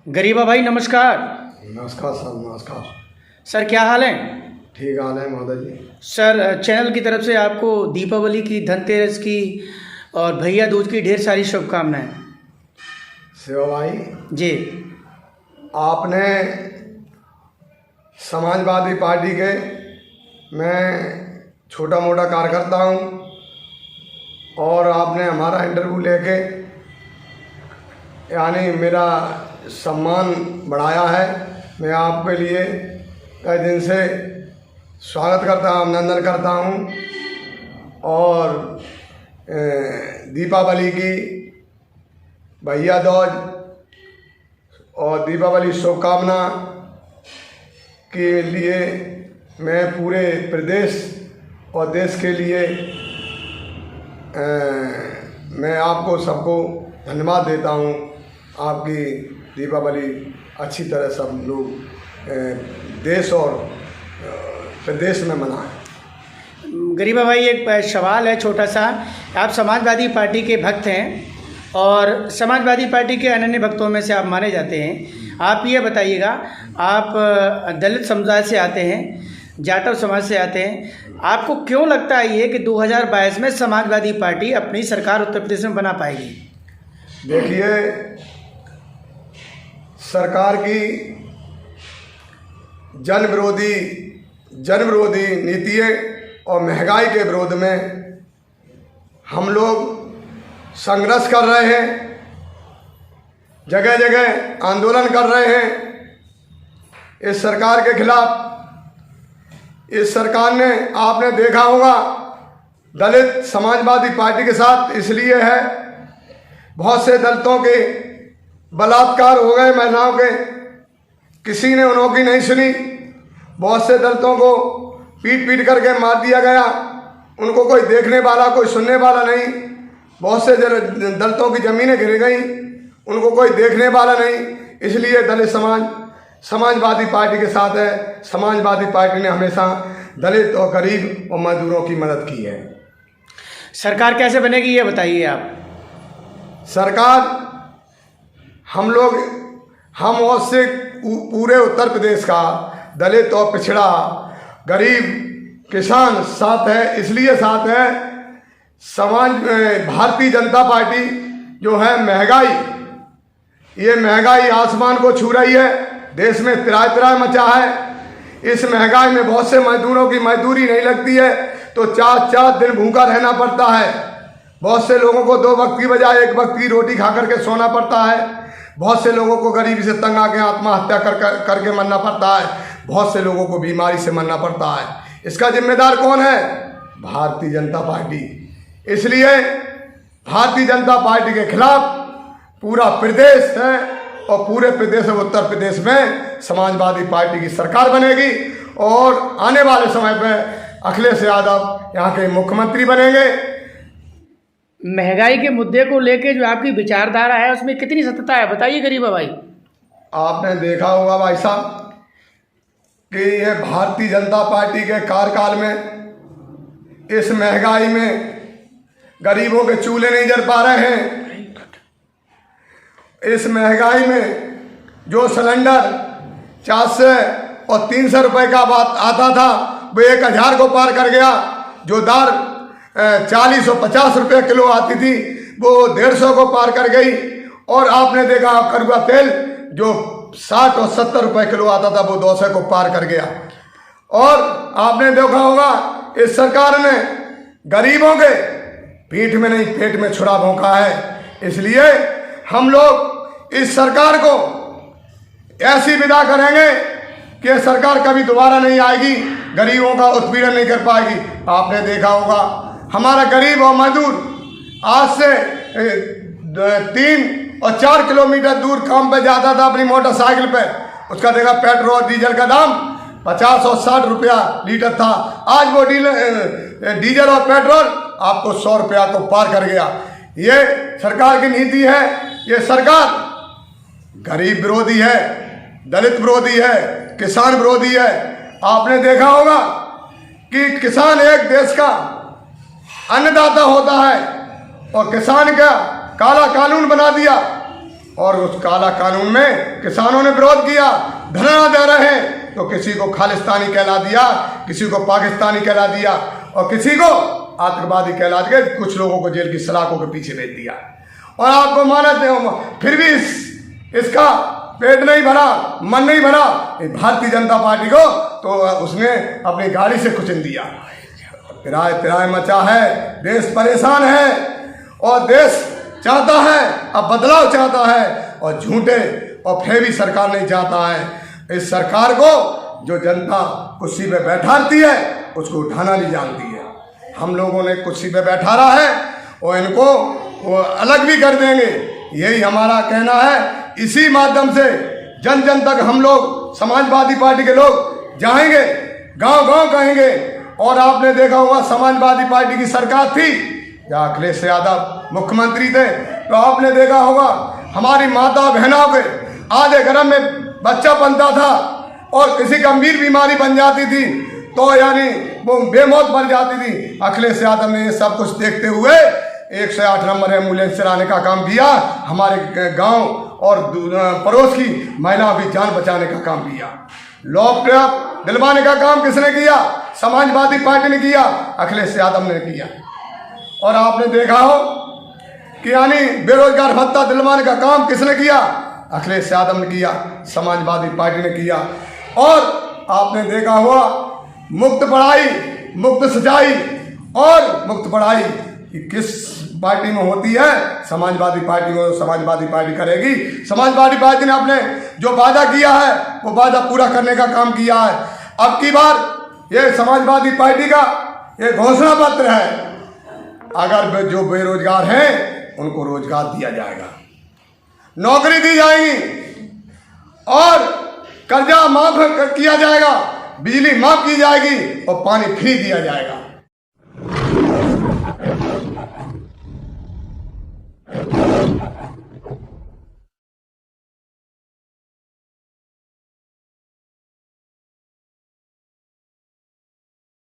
गरीबा भाई नमस्कार। नमस्कार सर। नमस्कार सर, क्या हाल है? ठीक हाल है महोदय जी। सर, चैनल की तरफ से आपको दीपावली की, धनतेरस की और भैया दूज की ढेर सारी शुभकामनाएं। शिवा भाई जी, आपने समाजवादी पार्टी के, मैं छोटा मोटा कार्यकर्ता हूँ, और आपने हमारा इंटरव्यू लेके यानी मेरा सम्मान बढ़ाया है। मैं आपके लिए कई दिन से स्वागत करता हूँ, अभिनंदन करता हूँ। और दीपावली की, भैया दूज और दीपावली शुभकामना के लिए मैं पूरे प्रदेश और देश के लिए मैं आपको सबको धन्यवाद देता हूँ। आपकी दीपावली अच्छी तरह सब लोग देश और प्रदेश में मनाएं। गरीबा भाई एक सवाल है छोटा सा। आप समाजवादी पार्टी के भक्त हैं और समाजवादी पार्टी के अनन्य भक्तों में से आप माने जाते हैं। आप ये बताइएगा, आप दलित समुदाय से आते हैं, जाटव समाज से आते हैं, आपको क्यों लगता है ये कि 2022 में समाजवादी पार्टी अपनी सरकार उत्तर प्रदेश में बना पाएगी? देखिए, सरकार की जन विरोधी नीतियाँ और महंगाई के विरोध में हम लोग संघर्ष कर रहे हैं, जगह जगह आंदोलन कर रहे हैं इस सरकार के खिलाफ। इस सरकार ने, आपने देखा होगा, दलित समाजवादी पार्टी के साथ इसलिए है, बहुत से दलितों के बलात्कार हो गए, महिलाओं के, किसी ने उनकी नहीं सुनी। बहुत से दलितों को पीट करके मार दिया गया, उनको कोई देखने वाला, कोई सुनने वाला नहीं। बहुत से दलितों की ज़मीनें गिर गई, उनको कोई देखने वाला नहीं। इसलिए दलित समाजवादी पार्टी के साथ है। समाजवादी पार्टी ने हमेशा दलित और गरीब और मजदूरों की मदद की है। सरकार कैसे बनेगी ये बताइए आप। सरकार हम और से पूरे उत्तर प्रदेश का दलित और पिछड़ा, गरीब, किसान साथ है। इसलिए साथ है, भारतीय जनता पार्टी जो है, महंगाई आसमान को छू रही है। देश में त्राय मचा है। इस महंगाई में बहुत से मजदूरों की मजदूरी नहीं लगती है तो 4 दिन भूखा रहना पड़ता है। बहुत से लोगों को 2 वक्त की बजाय 1 वक्त की रोटी खा करके सोना पड़ता है। बहुत से लोगों को गरीबी से तंग आके आत्महत्या करके मरना पड़ता है। बहुत से लोगों को बीमारी से मरना पड़ता है। इसका जिम्मेदार कौन है? भारतीय जनता पार्टी। इसलिए भारतीय जनता पार्टी के खिलाफ पूरा प्रदेश है और पूरे प्रदेश और उत्तर प्रदेश में समाजवादी पार्टी की सरकार बनेगी और आने वाले समय पर अखिलेश यादव यहाँ के मुख्यमंत्री बनेंगे। महंगाई के मुद्दे को लेके जो आपकी विचारधारा है उसमें कितनी सत्यता है, बताइए गरीबा भाई। आपने देखा होगा भाई साहब कि ये भारतीय जनता पार्टी के कार्यकाल में इस महंगाई में गरीबों के चूल्हे नहीं जल पा रहे हैं। इस महंगाई में जो सिलेंडर 400 और 300 रुपए का बात आता था वो 1000 को पार कर गया। जो दाल 40 और 50 रुपये किलो आती थी वो 150 को पार कर गई। और आपने देखा कड़वा तेल जो 60 और 70 रुपये किलो आता था वो 200 को पार कर गया। और आपने देखा होगा इस सरकार ने गरीबों के पीठ में नहीं पेट में छुरा भोंका है। इसलिए हम लोग इस सरकार को ऐसी विदा करेंगे कि यह सरकार कभी दोबारा नहीं आएगी, गरीबों का उत्पीड़न नहीं कर पाएगी। आपने देखा होगा हमारा गरीब और मजदूर आज से 3 और 4 किलोमीटर दूर काम पे जाता था अपनी मोटरसाइकिल पे, उसका देखा पेट्रोल डीजल का दाम 50 और 60 रुपया लीटर था। आज वो डीजल और पेट्रोल आपको 100 रुपया को पार कर गया। ये सरकार की नीति है। ये सरकार गरीब विरोधी है, दलित विरोधी है, किसान विरोधी है। आपने देखा होगा कि किसान एक देश का अन्नदाता होता है और किसान का काला कानून बना दिया और उस काला कानून में किसानों ने विरोध किया, धरना दे रहे हैं, तो किसी को खालिस्तानी कहला दिया, किसी को पाकिस्तानी कहला दिया और किसी को आतंकवादी कहला के कुछ लोगों को जेल की सलाखों के पीछे भेज दिया। और आपको मानते हो फिर भी इसका पेट नहीं भरा, मन नहीं भरा भारतीय जनता पार्टी को, तो उसने अपनी गाड़ी से कुचल दिया। तिराए तिराए मचा है, देश परेशान है और देश चाहता है अब बदलाव चाहता है और झूठे और फेवी सरकार नहीं चाहता है। इस सरकार को जो जनता कुर्सी पे बैठाती है उसको उठाना नहीं जानती है। हम लोगों ने कुर्सी पे बैठा रहा है और इनको वो अलग भी कर देंगे, यही हमारा कहना है। इसी माध्यम से जन जन तक हम लोग समाजवादी पार्टी के लोग जाएंगे, गांव गांव कहेंगे। और आपने देखा होगा समाजवादी पार्टी की सरकार थी या अखिलेश यादव मुख्यमंत्री थे, तो आपने देखा होगा हमारी माता बहनों के आधे गर्भ में बच्चा बनता था और किसी गंभीर बीमारी बन जाती थी तो यानी वो बेमौत मर जाती थी। अखिलेश यादव ने ये सब कुछ देखते हुए 108 नंबर एम्बुलेंस चलाने का काम किया, हमारे गांव और पड़ोस की महिला भी जान बचाने का काम किया। लैपटॉप दिलवाने का काम किसने किया? समाजवादी पार्टी ने किया, अखिलेश यादव ने किया। और आपने देखा हो कि यानी बेरोजगार भत्ता दिलवाने का काम किसने किया? अखिलेश यादव ने किया, समाजवादी पार्टी ने किया। और आपने देखा हुआ मुफ्त पढ़ाई, मुफ्त सिंचाई और मुफ्त पढ़ाई किस पार्टी में होती है? समाजवादी पार्टी को समाजवादी पार्टी करेगी। समाजवादी पार्टी ने अपने जो वादा किया है वो वादा पूरा करने का काम किया है। अब की बार ये समाजवादी पार्टी का ये घोषणा पत्र है, अगर जो बेरोजगार हैं उनको रोजगार दिया जाएगा, नौकरी दी जाएगी और कर्जा माफ किया जाएगा, बिजली माफ की जाएगी और पानी फ्री दिया जाएगा।